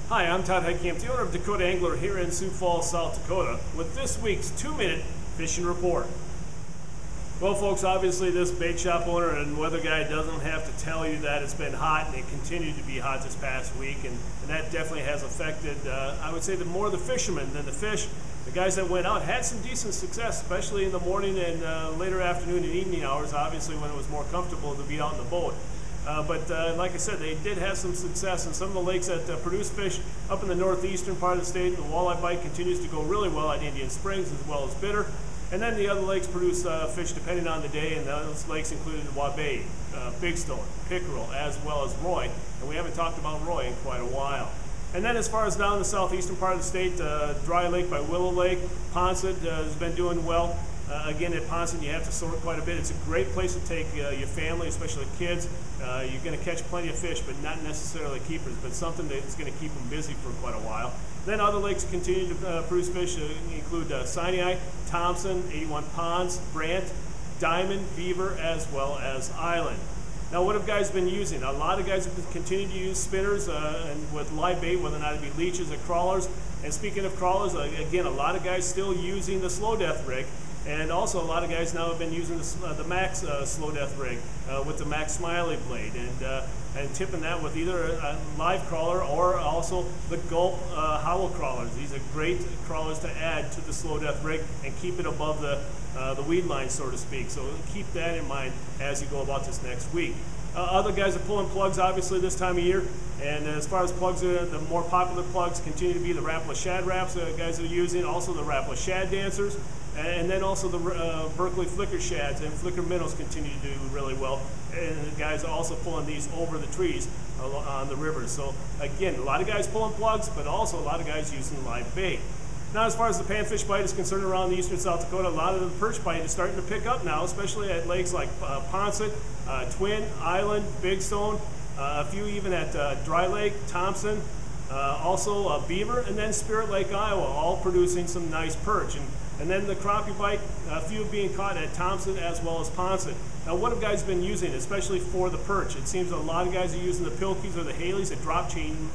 Hi, I'm Todd Heitkamp, the owner of Dakota Angler here in Sioux Falls, South Dakota, with this week's 2-minute fishing report. Well, folks, obviously this bait shop owner and weather guy doesn't have to tell you that it's been hot, and it continued to be hot this past week, and that definitely has affected, I would say, more the fishermen than the fish. The guys that went out had some decent success, especially in the morning and later afternoon and evening hours, obviously when it was more comfortable to be out in the boat. But like I said, they did have some success in some of the lakes that produce fish up in the northeastern part of the state. The walleye bite continues to go really well at Indian Springs as well as Bitter. And then the other lakes produce fish depending on the day, and those lakes included Waubay, Big Stone, Pickerel, as well as Roy. And we haven't talked about Roy in quite a while. And then as far as down the southeastern part of the state, Dry Lake by Willow Lake, Ponset has been doing well. Again, at Ponset, you have to sort quite a bit. It's a great place to take your family, especially kids. You're going to catch plenty of fish, but not necessarily keepers, but something that's going to keep them busy for quite a while. Then other lakes continue to produce fish, include Sinai, Thompson, 81 Ponds, Brant, Diamond, Beaver, as well as Island. Now, what have guys been using? A lot of guys have continued to use spinners and with live bait, whether or not it be leeches or crawlers. And speaking of crawlers, again, a lot of guys still using the Slow Death rig. And also a lot of guys now have been using the Max Slow Death rig with the Max Smiley blade and tipping that with either a live crawler or also the Gulp Howl crawlers. These are great crawlers to add to the Slow Death rig and keep it above the weed line, so to speak. So keep that in mind as you go about this next week. Other guys are pulling plugs, obviously, this time of year. And as far as plugs, the more popular plugs continue to be the Rapala Shad Wraps guys are using, also the Rapala Shad Dancers, and then also the Berkley Flicker Shads and Flicker Minnows continue to do really well. And the guys are also pulling these over the trees on the rivers. So again, a lot of guys pulling plugs, but also a lot of guys using live bait. Now, as far as the panfish bite is concerned around the eastern South Dakota, a lot of the perch bite is starting to pick up now, especially at lakes like Ponset, Twin, Island, Big Stone, a few even at Dry Lake, Thompson, also Beaver, and then Spirit Lake, Iowa, all producing some nice perch. And then the crappie bite, a few being caught at Thompson as well as Ponset. Now, what have guys been using, especially for the perch? It seems a lot of guys are using the Pilkies or the Haleys, a drop chain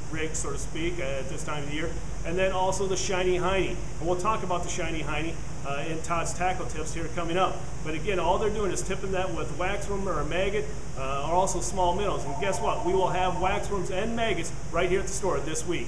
rig, so to speak, at this time of the year. And then also the Shiny Hiney. And we'll talk about the Shiny Hiney in Todd's Tackle Tips here coming up. But again, all they're doing is tipping that with waxworm or a maggot or also small minnows. And guess what? We will have waxworms and maggots right here at the store this week.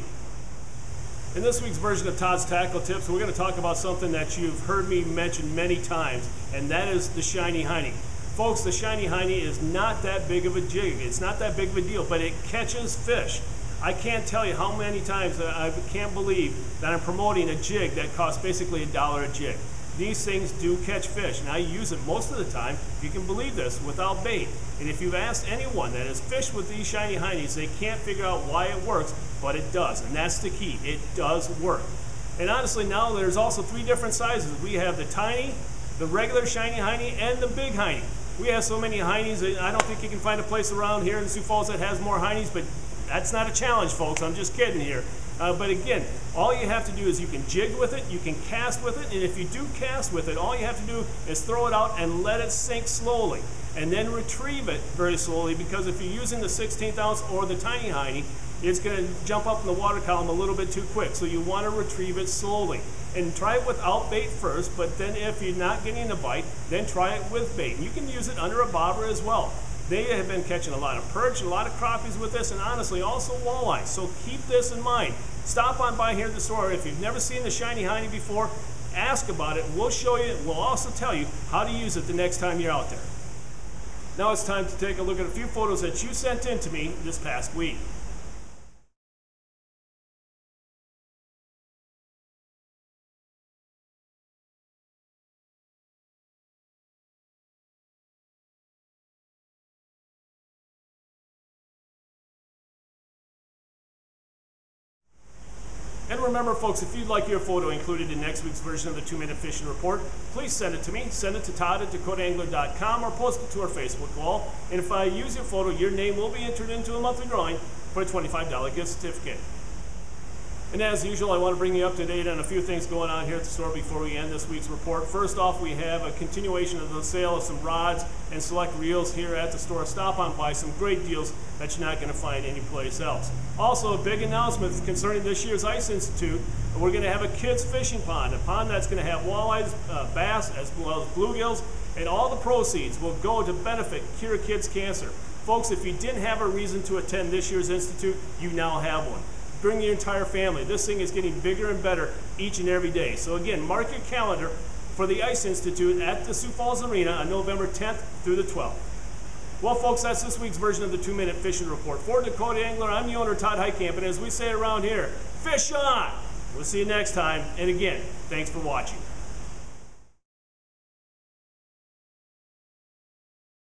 In this week's version of Todd's Tackle Tips, we're going to talk about something that you've heard me mention many times, and that is the Shiny Hiney. Folks, the Shiny Hiney is not that big of a jig. It's not that big of a deal, but it catches fish. I can't tell you how many times I can't believe that I'm promoting a jig that costs basically $1 a jig. These things do catch fish, and I use it most of the time, if you can believe this, without bait. And if you've asked anyone that has fished with these Shiny Hineys, they can't figure out why it works, but it does, and that's the key. It does work. And honestly, now there's also 3 different sizes. We have the tiny, the regular Shiny Hiney, and the big Hiney. We have so many Hineys, I don't think you can find a place around here in Sioux Falls that has more Hineys, but that's not a challenge, folks. I'm just kidding here. But again, all you have to do is you can jig with it, you can cast with it, and if you do cast with it, all you have to do is throw it out and let it sink slowly, and then retrieve it very slowly, because if you're using the 1/16 ounce or the tiny Hiney, it's going to jump up in the water column a little bit too quick, so you want to retrieve it slowly. And try it without bait first, but then if you're not getting a bite, then try it with bait. And you can use it under a bobber as well. They have been catching a lot of perch, a lot of crappies with this, and honestly also walleye. So keep this in mind. Stop on by here at the store. If you've never seen the Shiny Hiney before, ask about it. We'll show you. We'll also tell you how to use it the next time you're out there. Now it's time to take a look at a few photos that you sent in to me this past week. And remember, folks, if you'd like your photo included in next week's version of the 2-minute fishing report, please send it to me. Send it to Todd at DakotaAngler.com or post it to our Facebook wall. And if I use your photo, your name will be entered into a monthly drawing for a $25 gift certificate. And as usual, I want to bring you up to date on a few things going on here at the store before we end this week's report. First off, we have a continuation of the sale of some rods and select reels here at the store. Stop on by, some great deals that you're not going to find anyplace else. Also, a big announcement concerning this year's Ice Institute. We're going to have a kids fishing pond, a pond that's going to have walleyes, bass, as well as bluegills, and all the proceeds will go to benefit Cure Kids Cancer. Folks, if you didn't have a reason to attend this year's Institute, you now have one. Bring your entire family. This thing is getting bigger and better each and every day. So again, mark your calendar for the Ice Institute at the Sioux Falls Arena on November 10th through the 12th. Well, folks, that's this week's version of the 2-Minute Fishing Report. For Dakota Angler, I'm the owner, Todd Heitkamp, and as we say around here, fish on! We'll see you next time, and again, thanks for watching.